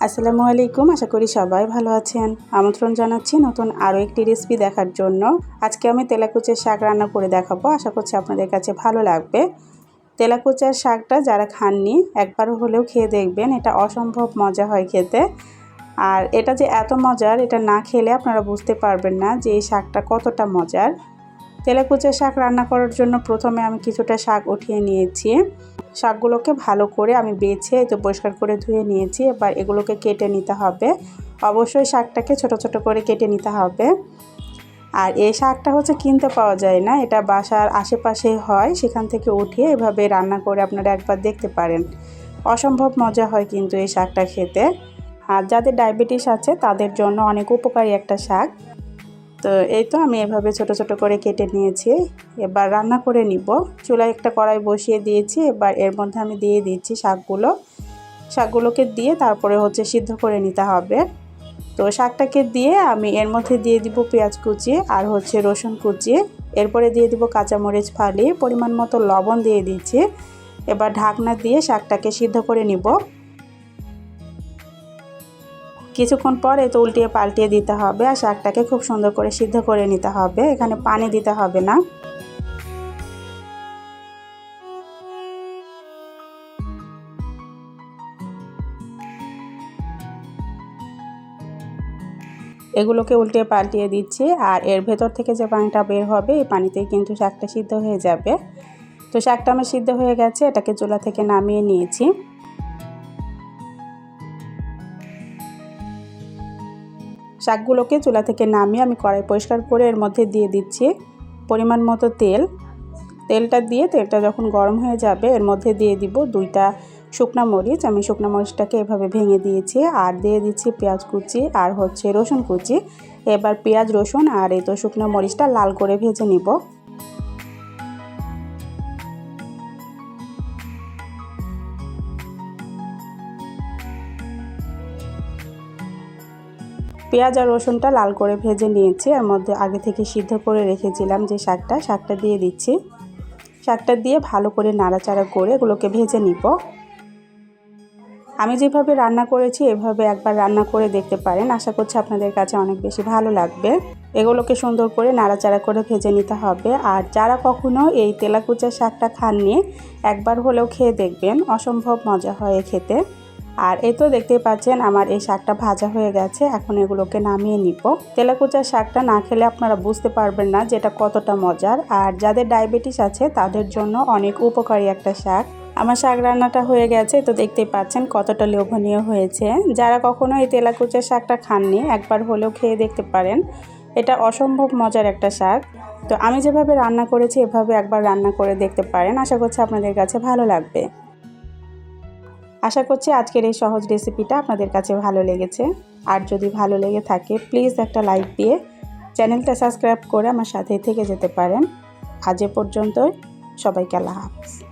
আসসালামু আলাইকুম। আশা করি সবাই ভালো আছেন। আমন্ত্রণ জানাচ্ছি নতুন আরও একটি রেসিপি দেখার জন্য। আজকে আমি তেলাকুচার শাক রান্না করে দেখাবো। আশা করছি আপনাদের কাছে ভালো লাগবে। তেলাকুচার শাকটা যারা খাননি একবার হলেও খেয়ে দেখবেন, এটা অসম্ভব মজা হয় খেতে। আর এটা যে এত মজার, এটা না খেলে আপনারা বুঝতে পারবেন না যে এই শাকটা কতটা মজার। তেলাকুচার শাক রান্না করার জন্য প্রথমে আমি কিছুটা শাক উঠিয়ে নিয়েছি। শাকগুলোকে ভালো করে আমি বেছে পরিষ্কার করে ধুয়ে নিয়েছি। এবার এগুলোকে কেটে নিতে হবে। অবশ্যই শাকটাকে ছোট ছোট করে কেটে নিতে হবে। আর এই শাকটা কিনতে পাওয়া যায় না, এটা বাসার আশেপাশে হয়, সেখান থেকে উঠিয়ে এভাবে রান্না করে আপনারা একবার দেখতে পারেন। অসম্ভব মজা হয় কিন্তু এই শাকটা খেতে। আর যাদের ডায়াবেটিস আছে তাদের জন্য অনেক উপকারী একটা শাক। তো এই তো আমি এভাবে ছোট ছোট করে কেটে নিয়েছি। এবার রান্না করে নিব। চুলায় একটা কড়াই বসিয়ে দিয়েছি। এবার এর মধ্যে আমি দিয়ে দিচ্ছি শাকগুলোকে দিয়ে তারপরে সিদ্ধ করে নিতে হবে। তো শাকটাকে দিয়ে আমি এর মধ্যে দিয়ে দিব পেঁয়াজ কুচি আর রসুন কুচি। এরপরে দিয়ে দিব কাঁচামরিচ ফালি, পরিমাণ মতো লবণ দিয়ে দিচ্ছি। এবার ঢাকনা দিয়ে শাকটাকে সিদ্ধ করে নিব। কিছুক্ষণ পর উল্টিয়ে পাল্টিয়ে দিতে হবে আর শাকটাকে খুব সুন্দর করে সিদ্ধ করে নিতে হবে। এখানে পানি দিতে হবে না। এগুলোকে উল্টিয়ে পাল্টিয়ে দিচ্ছি আর এর ভেতর থেকে যে পানিটা বের হবে এই পানিতেই কিন্তু শাকটা সিদ্ধ হয়ে যাবে। তো শাকটা আমার সিদ্ধ হয়ে গেছে, এটাকে চুলা থেকে নামিয়ে নিয়েছি। শাকগুলোকে চুলা থেকে নামিয়ে আমি কড়াই পরিষ্কার করে এর মধ্যে দিয়ে দিচ্ছি পরিমাণ মতো তেলটা দিয়ে তেলটা যখন গরম হয়ে যাবে এর মধ্যে দিয়ে দিব 2টা শুকনো মরিচ। আমি শুকনো মরিচটাকে এভাবে ভেঙে দিয়েছি আর দিয়ে দিচ্ছি পেঁয়াজ কুচি আর রসুন কুচি। এবার পেঁয়াজ রসুন আর শুকনো মরিচটা লাল করে ভেজে নিব। পেঁয়াজ আর রসুনটা লাল করে ভেজে নিয়েছি। এর মধ্যে আগে থেকে সিদ্ধ করে রেখেছিলাম যে শাকটা দিয়ে দিচ্ছি। শাকটা দিয়ে ভালো করে নাড়াচাড়া করে এগুলোকে ভেজে নিব। আমি যেভাবে রান্না করেছি এভাবে একবার রান্না করে দেখতে পারেন। আশা করছি আপনাদের কাছে অনেক বেশি ভালো লাগবে। এগুলোকে সুন্দর করে নাড়াচাড়া করে ভেজে নিতে হবে। আর যারা কখনো এই তেলাকুচার শাকটা খাননি একবার হলেও খেয়ে দেখবেন, অসম্ভব মজা হয় খেতে। আর এই তো দেখতেই পাচ্ছেন আমার এই শাকটা ভাজা হয়ে গেছে। এখন এগুলোকে নামিয়ে নিব। তেলাকুচার শাকটা না খেলে আপনারা বুঝতে পারবেন না যে এটা কতটা মজার। আর যাদের ডায়াবেটিস আছে তাদের জন্য অনেক উপকারী একটা শাক। আমার শাক রান্নাটা হয়ে গেছে, তো দেখতেই পাচ্ছেন কতটা লোভনীয় হয়েছে। যারা কখনো এই তেলাকুচার শাকটা খাননি একবার হলেও খেয়ে দেখতে পারেন, এটা অসম্ভব মজার একটা শাক। তো আমি যেভাবে রান্না করেছি এভাবে একবার রান্না করে দেখতে পারেন। আশা করছি আপনাদের কাছে ভালো লাগবে। আশা করছি আজকের এই সহজ রেসিপিটা আপনাদের কাছে ভালো লেগেছে। আর যদি ভালো লেগে থাকে প্লিজ একটা লাইক দিয়ে চ্যানেলটা সাবস্ক্রাইব করে আমার সাথে থেকে যেতে পারেন। আজ এ পর্যন্তই। সবাইকে আল্লাহ হাফেজ।